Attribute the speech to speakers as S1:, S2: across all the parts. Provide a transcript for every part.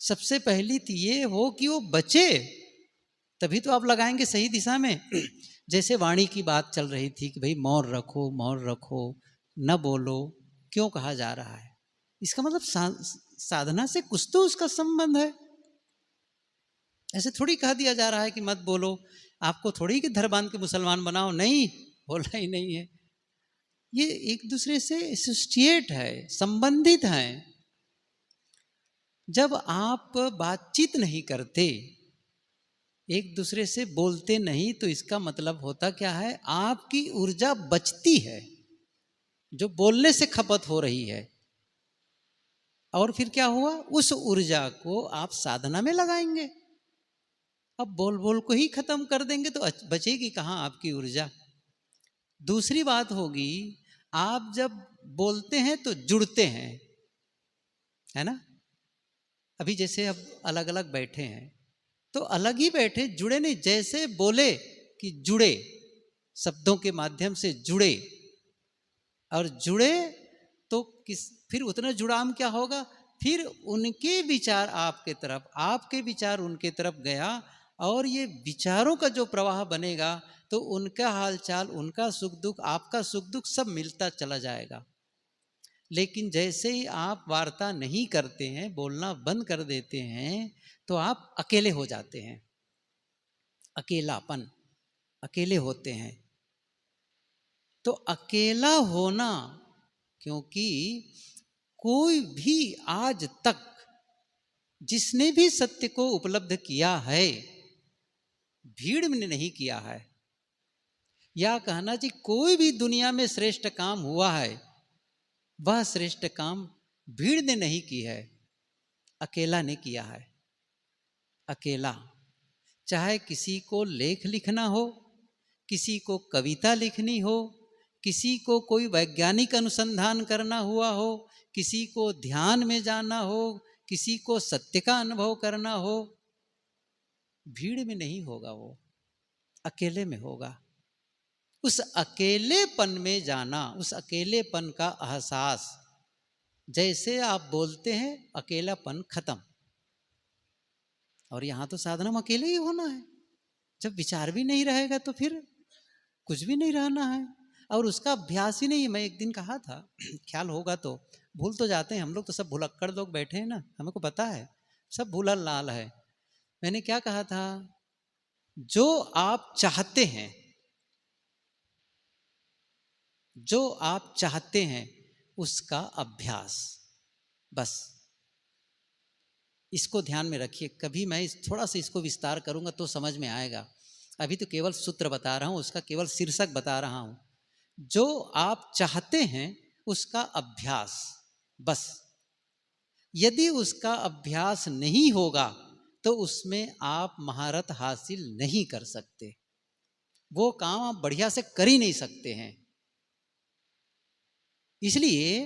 S1: सबसे पहली तो ये हो कि वो बचे, तभी तो आप लगाएंगे सही दिशा में। जैसे वाणी की बात चल रही थी कि भाई मौन रखो, मौन रखो, न बोलो, क्यों कहा जा रहा है? इसका मतलब साधना से कुछ तो उसका संबंध है। ऐसे थोड़ी कह दिया जा रहा है कि मत बोलो, आपको थोड़ी कि धर बांध के मुसलमान बनाओ, नहीं, बोलना ही नहीं है। ये एक दूसरे से एसोसिएट है, संबंधित हैं। जब आप बातचीत नहीं करते, एक दूसरे से बोलते नहीं, तो इसका मतलब होता क्या है? आपकी ऊर्जा बचती है जो बोलने से खपत हो रही है, और फिर क्या हुआ? उस ऊर्जा को आप साधना में लगाएंगे। अब बोल बोल को ही खत्म कर देंगे तो बचेगी कहाँ आपकी ऊर्जा? दूसरी बात होगी, आप जब बोलते हैं तो जुड़ते हैं, है ना? अभी जैसे अब अलग अलग बैठे हैं तो अलग ही बैठे, जुड़े नहीं। जैसे बोले कि जुड़े, शब्दों के माध्यम से जुड़े, और जुड़े तो फिर उतना जुड़ाव क्या होगा? फिर उनके विचार आपके तरफ, आपके विचार उनके तरफ गया, और ये विचारों का जो प्रवाह बनेगा, तो उनका हालचाल, उनका सुख दुख, आपका सुख दुख सब मिलता चला जाएगा। लेकिन जैसे ही आप वार्ता नहीं करते हैं, बोलना बंद कर देते हैं, तो आप अकेले हो जाते हैं। अकेलापन, अकेले होते हैं। तो अकेला होना, क्योंकि कोई भी आज तक जिसने भी सत्य को उपलब्ध किया है, भीड़ में नहीं किया है। या कहना चाहिए कोई भी दुनिया में श्रेष्ठ काम हुआ है, वह श्रेष्ठ काम भीड़ ने नहीं की है, अकेला ने किया है। अकेला, चाहे किसी को लेख लिखना हो, किसी को कविता लिखनी हो, किसी को कोई वैज्ञानिक अनुसंधान करना हुआ हो, किसी को ध्यान में जाना हो, किसी को सत्य का अनुभव करना हो, भीड़ में नहीं होगा, वो अकेले में होगा। उस अकेलेपन में जाना, उस अकेलेपन का एहसास, जैसे आप बोलते हैं अकेलापन खत्म। और यहां तो साधना में अकेले ही होना है। जब विचार भी नहीं रहेगा तो फिर कुछ भी नहीं रहना है, और उसका अभ्यास ही नहीं। मैं एक दिन कहा था, ख्याल होगा तो, भूल तो जाते हैं हम लोग, तो सब भुलक्कड़ लोग बैठे हैं ना, हमको पता है सब भूला लाल है। मैंने क्या कहा था? जो आप चाहते हैं, जो आप चाहते हैं उसका अभ्यास, बस इसको ध्यान में रखिए। कभी मैं थोड़ा सा इसको विस्तार करूंगा तो समझ में आएगा। अभी तो केवल सूत्र बता रहा हूं, उसका केवल शीर्षक बता रहा हूं। जो आप चाहते हैं उसका अभ्यास, बस। यदि उसका अभ्यास नहीं होगा तो उसमें आप महारत हासिल नहीं कर सकते, वो काम आप बढ़िया से कर ही नहीं सकते हैं। इसलिए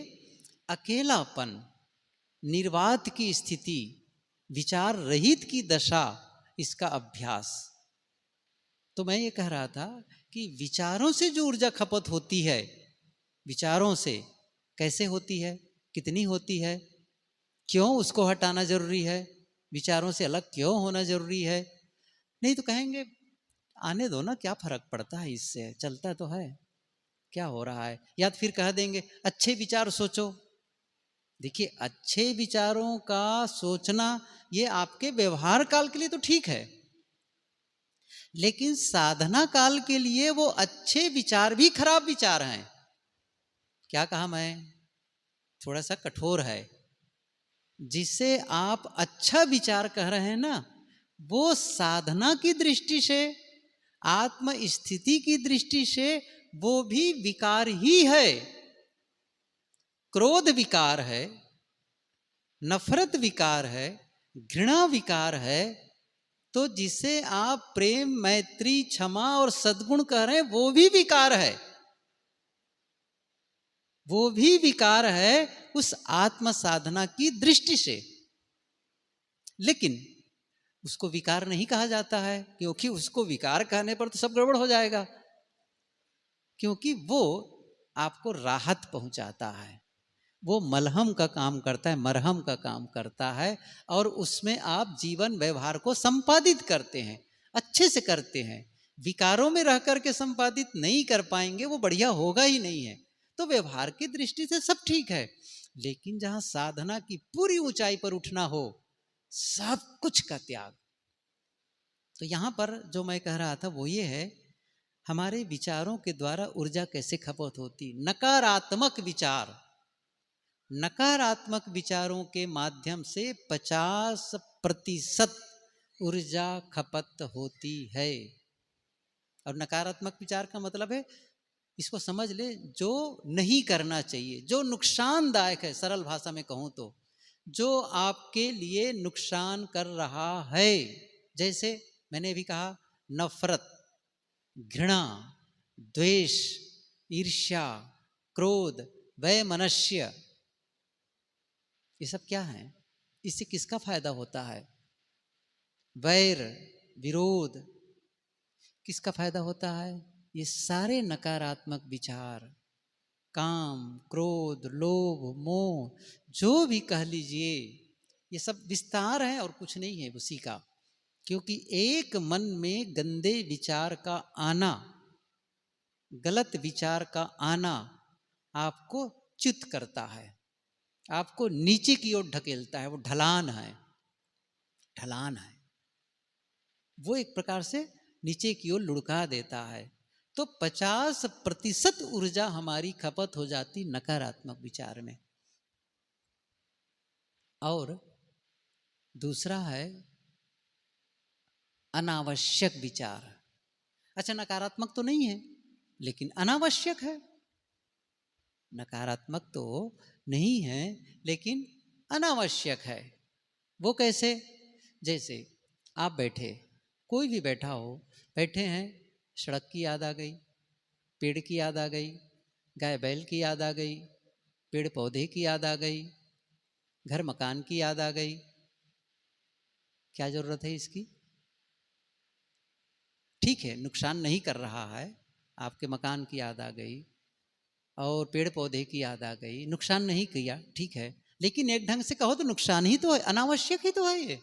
S1: अकेलापन, निर्वात की स्थिति, विचार रहित की दशा, इसका अभ्यास। तो मैं ये कह रहा था कि विचारों से जो ऊर्जा खपत होती है, विचारों से कैसे होती है, कितनी होती है, क्यों उसको हटाना जरूरी है, विचारों से अलग क्यों होना जरूरी है? नहीं तो कहेंगे आने दो ना, क्या फर्क पड़ता है, इससे चलता तो है, क्या हो रहा है? या तो फिर कह देंगे अच्छे विचार सोचो। देखिए, अच्छे विचारों का सोचना ये आपके व्यवहार काल के लिए तो ठीक है, लेकिन साधना काल के लिए वो अच्छे विचार भी खराब विचार हैं। क्या कहा मैं? थोड़ा सा कठोर है। जिसे आप अच्छा विचार कह रहे हैं ना, वो साधना की दृष्टि से, आत्म स्थिति की दृष्टि से वो भी विकार ही है। क्रोध विकार है, नफरत विकार है, घृणा विकार है। तो जिसे आप प्रेम, मैत्री, क्षमा और सद्गुण कह रहे हैं, वो भी विकार है, वो भी विकार है उस आत्म साधना की दृष्टि से। लेकिन उसको विकार नहीं कहा जाता है, क्योंकि उसको विकार कहने पर तो सब गड़बड़ हो जाएगा, क्योंकि वो आपको राहत पहुंचाता है, वो मलहम का काम करता है, मरहम का काम करता है, और उसमें आप जीवन व्यवहार को संपादित करते हैं, अच्छे से करते हैं। विकारों में रह करके संपादित नहीं कर पाएंगे, वो बढ़िया होगा ही नहीं है। तो व्यवहार की दृष्टि से सब ठीक है, लेकिन जहां साधना की पूरी ऊंचाई पर उठना हो, सब कुछ का त्याग। तो यहां पर जो मैं कह रहा था वो ये है, हमारे विचारों के द्वारा ऊर्जा कैसे खपत होती। नकारात्मक विचार, नकारात्मक विचारों के माध्यम से 50% ऊर्जा खपत होती है। और नकारात्मक विचार का मतलब है, इसको समझ ले, जो नहीं करना चाहिए, जो नुकसानदायक है, सरल भाषा में कहूं तो जो आपके लिए नुकसान कर रहा है। जैसे मैंने भी कहा, नफरत, घृणा, द्वेष, ईर्ष्या, क्रोध, वैमनस्य, ये सब क्या है? इससे किसका फायदा होता है? वैर, विरोध, किसका फायदा होता है? ये सारे नकारात्मक विचार, काम, क्रोध, लोभ, मोह, जो भी कह लीजिए, ये सब विस्तार है और कुछ नहीं है उसी का। क्योंकि एक मन में गंदे विचार का आना, गलत विचार का आना आपको च्युत करता है, आपको नीचे की ओर ढकेलता है। वो ढलान है, ढलान है, वो एक प्रकार से नीचे की ओर लुढ़का देता है। तो 50% ऊर्जा हमारी खपत हो जाती नकारात्मक विचार में। और दूसरा है अनावश्यक विचार। अच्छा, नकारात्मक तो नहीं है लेकिन अनावश्यक है। नकारात्मक तो नहीं है लेकिन अनावश्यक है। वो कैसे? जैसे आप बैठे, कोई भी बैठा हो, बैठे हैं, सड़क की याद आ गई, पेड़ की याद आ गई, गाय बैल की याद आ गई, पेड़ पौधे की याद आ गई, घर मकान की याद आ गई। क्या जरूरत है इसकी? ठीक है, नुकसान नहीं कर रहा है, आपके मकान की याद आ गई और पेड़ पौधे की याद आ गई, नुकसान नहीं किया, ठीक है, लेकिन एक ढंग से कहो तो नुकसान ही तो है, अनावश्यक ही तो है ये।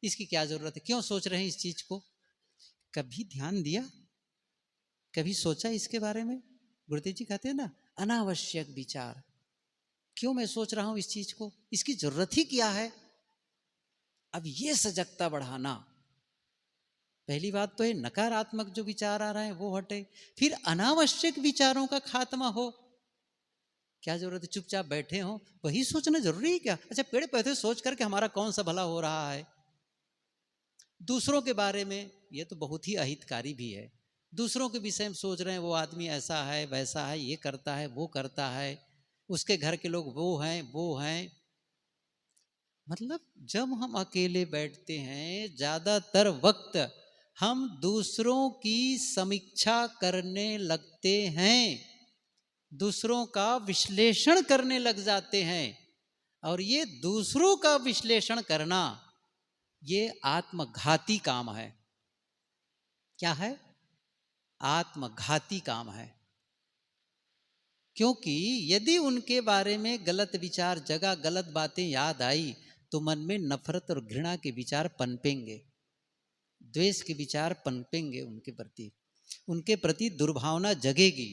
S1: इसकी क्या जरूरत है? क्यों सोच रहे हैं इस चीज को? कभी ध्यान दिया, कभी सोचा इसके बारे में? गुरुदेव जी कहते हैं ना, अनावश्यक विचार। क्यों मैं सोच रहा हूं इस चीज को? इसकी जरूरत ही क्या है? अब ये सजगता बढ़ाना, पहली बात तो है नकारात्मक जो विचार आ रहे हैं वो हटे, फिर अनावश्यक विचारों का खात्मा हो। क्या जरूरत है चुपचाप बैठे हो वही सोचना जरूरी है क्या? अच्छा, पेड़ पौधे सोच करके हमारा कौन सा भला हो रहा है? दूसरों के बारे में ये तो बहुत ही अहितकारी भी है। दूसरों के विषय में सोच रहे हैं, वो आदमी ऐसा है, वैसा है, ये करता है, वो करता है, उसके घर के लोग वो हैं, वो हैं। मतलब जब हम अकेले बैठते हैं, ज्यादातर वक्त हम दूसरों की समीक्षा करने लगते हैं, दूसरों का विश्लेषण करने लग जाते हैं। और ये दूसरों का विश्लेषण करना, ये आत्मघाती काम है। क्या है? आत्मघाती काम है। क्योंकि यदि उनके बारे में गलत विचार जगा, गलत बातें याद आई, तो मन में नफरत और घृणा के विचार पनपेंगे, द्वेष के विचार पनपेंगे, उनके प्रति दुर्भावना जगेगी।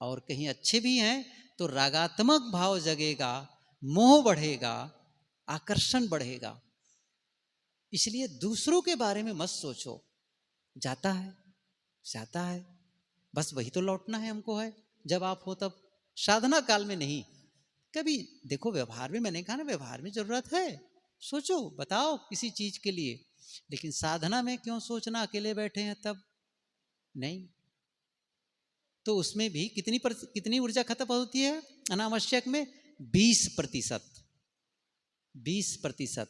S1: और कहीं अच्छे भी हैं तो रागात्मक भाव जगेगा, मोह बढ़ेगा, आकर्षण बढ़ेगा। इसलिए दूसरों के बारे में मत सोचो। जाता है, जाता है, बस वही तो लौटना है हमको, है जब आप हो तब, साधना काल में नहीं। कभी देखो व्यवहार में, मैंने कहा ना व्यवहार में जरूरत है, सोचो, बताओ किसी चीज के लिए, लेकिन साधना में क्यों सोचना? अकेले बैठे हैं तब नहीं। तो उसमें भी कितनी ऊर्जा खत्म होती है अनावश्यक में? 20%। 20%।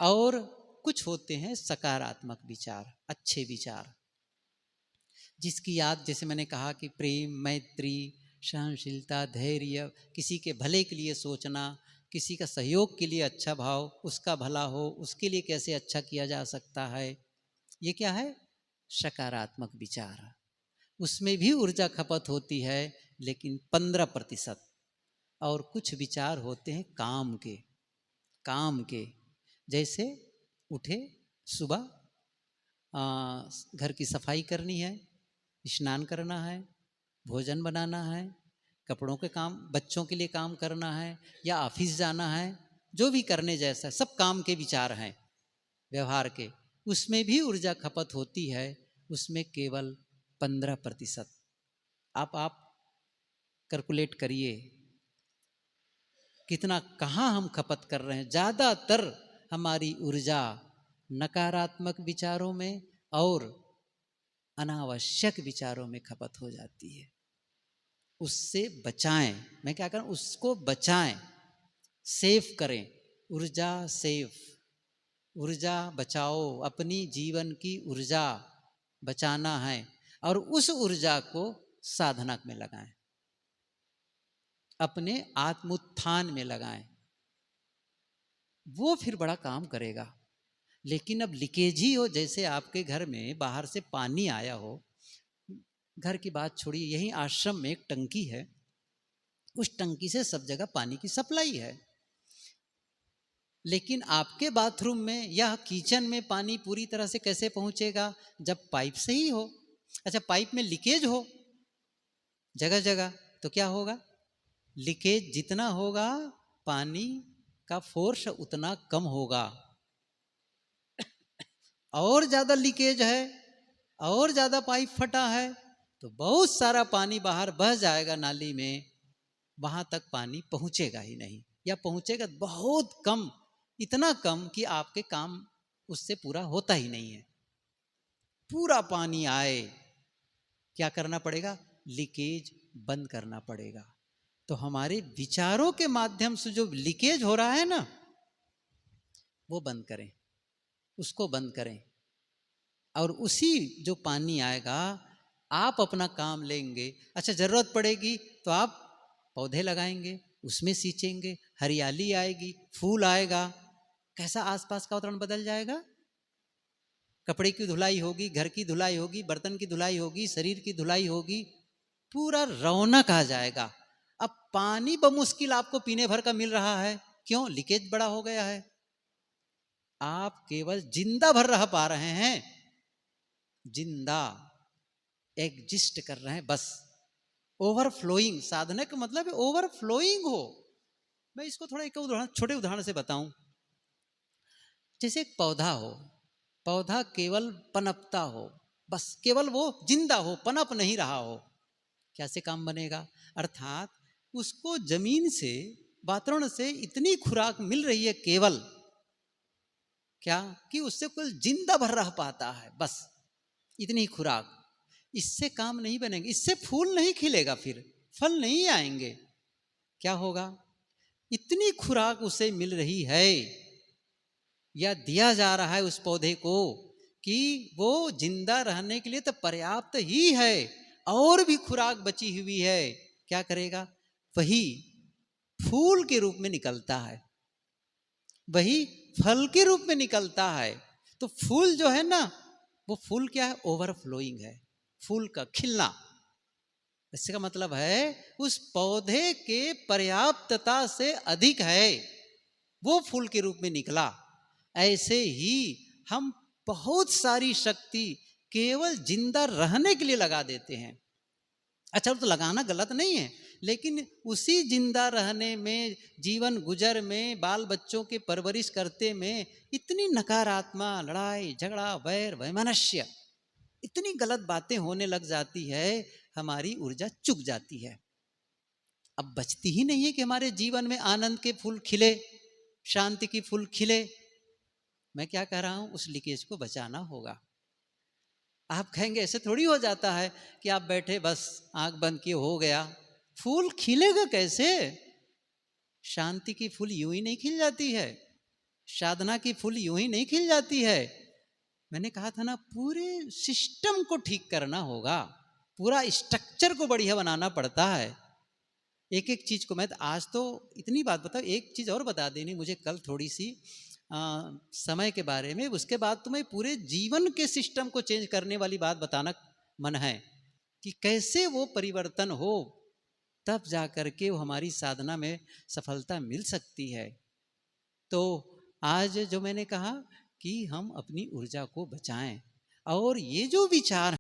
S1: और कुछ होते हैं सकारात्मक विचार, अच्छे विचार, जिसकी याद, जैसे मैंने कहा कि प्रेम, मैत्री, सहनशीलता, धैर्य, किसी के भले के लिए सोचना, किसी का सहयोग के लिए अच्छा भाव, उसका भला हो, उसके लिए कैसे अच्छा किया जा सकता है, ये क्या है? सकारात्मक विचार। उसमें भी ऊर्जा खपत होती है, लेकिन 15%। और कुछ विचार होते हैं काम के, जैसे उठे सुबह, घर की सफाई करनी है, स्नान करना है, भोजन बनाना है, कपड़ों के काम, बच्चों के लिए काम करना है, या ऑफिस जाना है, जो भी करने जैसा सब काम के विचार हैं व्यवहार के, उसमें भी ऊर्जा खपत होती है, उसमें केवल 15%। आप कैलकुलेट करिए कितना, कहाँ हम खपत कर रहे हैं। ज़्यादातर हमारी ऊर्जा नकारात्मक विचारों में और अनावश्यक विचारों में खपत हो जाती है। उससे बचाएं, मैं क्या करूं, उसको बचाएं, सेव करें, ऊर्जा सेव, ऊर्जा बचाओ, अपनी जीवन की ऊर्जा बचाना है और उस ऊर्जा को साधना में लगाएं, अपने आत्मोत्थान में लगाएं, वो फिर बड़ा काम करेगा। लेकिन अब लीकेज ही हो, जैसे आपके घर में बाहर से पानी आया हो, घर की बात छोड़िए, यहीं आश्रम में एक टंकी है, उस टंकी से सब जगह पानी की सप्लाई है, लेकिन आपके बाथरूम में या किचन में पानी पूरी तरह से कैसे पहुंचेगा, जब पाइप से ही हो। अच्छा, पाइप में लीकेज हो जगह जगह, तो क्या होगा, लीकेज जितना होगा पानी का फोर्स उतना कम होगा। और ज़्यादा लीकेज है और ज़्यादा पाइप फटा है तो बहुत सारा पानी बाहर बह जाएगा नाली में, वहाँ तक पानी पहुँचेगा ही नहीं, या पहुँचेगा बहुत कम, इतना कम कि आपके काम उससे पूरा होता ही नहीं है। पूरा पानी आए, क्या करना पड़ेगा, लीकेज बंद करना पड़ेगा। तो हमारे विचारों के माध्यम से जो लीकेज हो रहा है ना, वो बंद करें, उसको बंद करें, और उसी जो पानी आएगा आप अपना काम लेंगे। अच्छा, ज़रूरत पड़ेगी तो आप पौधे लगाएंगे, उसमें सींचेंगे, हरियाली आएगी, फूल आएगा, कैसा आसपास का वातावरण बदल जाएगा। कपड़े की धुलाई होगी, घर की धुलाई होगी, बर्तन की धुलाई होगी, शरीर की धुलाई होगी, पूरा रौनक आ जाएगा। अब पानी बमुश्किल आपको पीने भर का मिल रहा है, क्यों, लीकेज बड़ा हो गया है। आप केवल जिंदा भर रह पा रहे हैं, जिंदा एग्जिस्ट कर रहे हैं बस। ओवरफ्लोइंग, साधना का मतलब है ओवरफ्लोइंग हो। मैं इसको थोड़ा एक उदाहरण, छोटे उदाहरण से बताऊं। जैसे एक पौधा हो, पौधा केवल पनपता हो, बस केवल वो जिंदा हो, पनप नहीं रहा हो, कैसे काम बनेगा। अर्थात उसको जमीन से, वातावरण से इतनी खुराक मिल रही है केवल, क्या, कि उससे कुल जिंदा भर रह पाता है, बस इतनी खुराक। इससे काम नहीं बनेगा, इससे फूल नहीं खिलेगा, फिर फल नहीं आएंगे। क्या होगा, इतनी खुराक उसे मिल रही है या दिया जा रहा है उस पौधे को कि वो जिंदा रहने के लिए तो पर्याप्त ही है, और भी खुराक बची हुई है, क्या करेगा, वही फूल के रूप में निकलता है, वही फल के रूप में निकलता है। तो फूल जो है ना, वो फूल क्या है, ओवरफ्लोइंग है, फूल का खिलना। इसका मतलब है उस पौधे के पर्याप्तता से अधिक है, वो फूल के रूप में निकला। ऐसे ही हम बहुत सारी शक्ति केवल जिंदा रहने के लिए लगा देते हैं। अच्छा, तो लगाना गलत नहीं है, लेकिन उसी जिंदा रहने में, जीवन गुजर में, बाल बच्चों के परवरिश करते में इतनी नकारात्मक, लड़ाई झगड़ा, वैर वैमनस्य, इतनी गलत बातें होने लग जाती है, हमारी ऊर्जा चुक जाती है। अब बचती ही नहीं है कि हमारे जीवन में आनंद के फूल खिले, शांति की फूल खिले। मैं क्या कह रहा हूं, उस लीकेज को बचाना होगा। आप कहेंगे ऐसे थोड़ी हो जाता है कि आप बैठे बस आंख बंद किए हो गया, फूल खिलेगा कैसे। शांति की फूल यूं ही नहीं खिल जाती है, साधना की फूल यूं ही नहीं खिल जाती है। मैंने कहा था ना, पूरे सिस्टम को ठीक करना होगा, पूरा स्ट्रक्चर को बढ़िया बनाना पड़ता है। एक एक चीज को, मैं आज तो इतनी बात बताऊं, एक चीज और बता देनी मुझे कल थोड़ी सी समय के बारे में, उसके बाद तुम्हें पूरे जीवन के सिस्टम को चेंज करने वाली बात बताना मन है कि कैसे वो परिवर्तन हो। तब जा कर के वो हमारी साधना में सफलता मिल सकती है। तो आज जो मैंने कहा कि हम अपनी ऊर्जा को बचाएं, और ये जो विचार